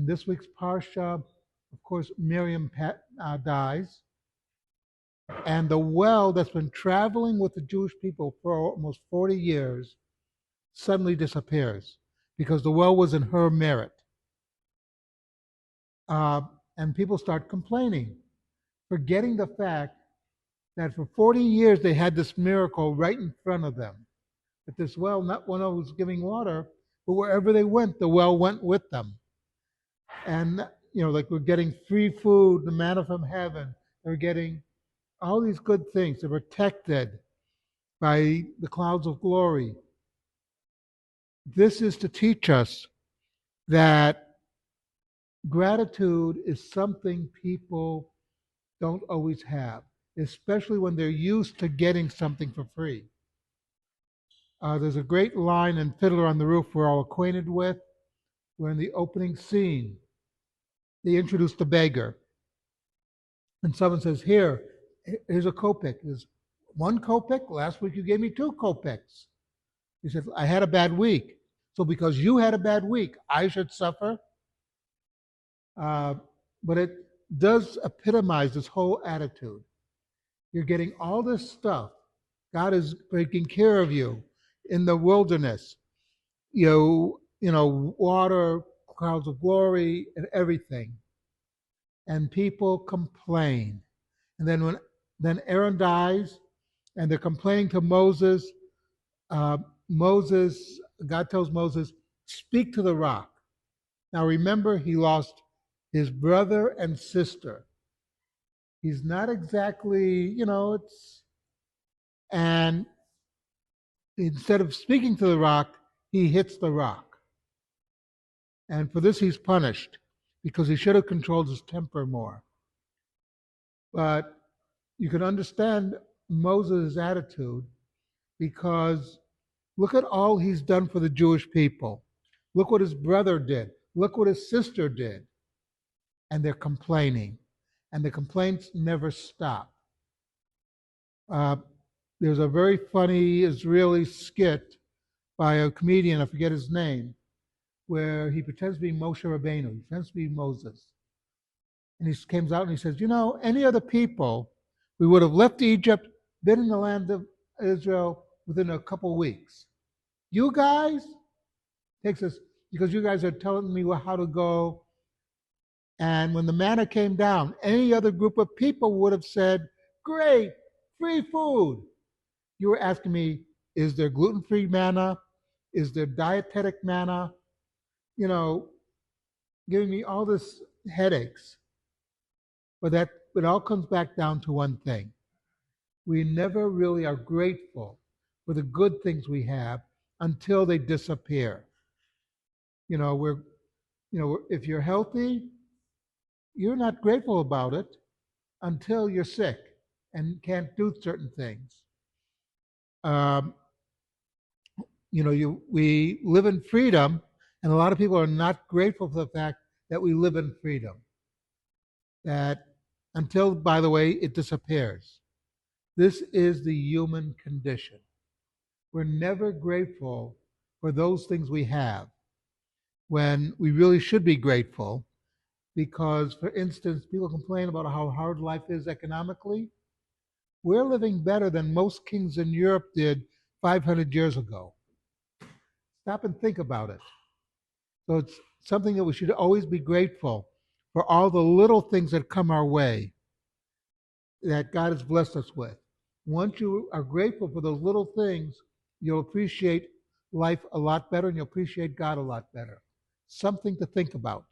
In this week's Parsha, of course, Miriam dies, and the well that's been traveling with the Jewish people for almost 40 years suddenly disappears because the well was in her merit. And people start complaining, forgetting the fact that for 40 years they had this miracle right in front of them. That this well not one was giving water, but wherever they went, the well went with them. And like we're getting free food, the manna from heaven. They're getting all these good things. They're protected by the clouds of glory. This is to teach us that gratitude is something people don't always have, especially when they're used to getting something for free. There's a great line in Fiddler on the Roof we're all acquainted with, where in the opening scene, they introduce the beggar. And someone says, here's a kopeck. There's 1 kopeck. Last week you gave me 2 kopecks. He said, I had a bad week. So because you had a bad week, I should suffer? But it does epitomize this whole attitude. You're getting all this stuff. God is taking care of you in the wilderness. Water, clouds of glory, and everything. And people complain. And then Aaron dies, and they're complaining to Moses. God tells Moses, speak to the rock. Now remember, he lost his brother and sister. He's not exactly, and instead of speaking to the rock, he hits the rock. And for this he's punished, because he should have controlled his temper more. But you can understand Moses' attitude, because look at all he's done for the Jewish people. Look what his brother did. Look what his sister did. And they're complaining. And the complaints never stop. There's a very funny Israeli skit by a comedian, I forget his name, where he pretends to be Moshe Rabbeinu. He pretends to be Moses. And he comes out and he says, any other people, we would have left Egypt, been in the land of Israel within a couple weeks. You guys, takes us, because you guys are telling me how to go. And when the manna came down, any other group of people would have said, great, free food. You were asking me, is there gluten-free manna? Is there dietetic manna? Giving me all this headaches. But it all comes back down to one thing. We never really are grateful for the good things we have until they disappear. If you're healthy, you're not grateful about it until you're sick and can't do certain things. We live in freedom, and a lot of people are not grateful for the fact that we live in freedom. That until, by the way, it disappears. This is the human condition. We're never grateful for those things we have when we really should be grateful, because, for instance, people complain about how hard life is economically. We're living better than most kings in Europe did 500 years ago. Stop and think about it. So it's something that we should always be grateful for, all the little things that come our way that God has blessed us with. Once you are grateful for those little things, you'll appreciate life a lot better, and you'll appreciate God a lot better. Something to think about.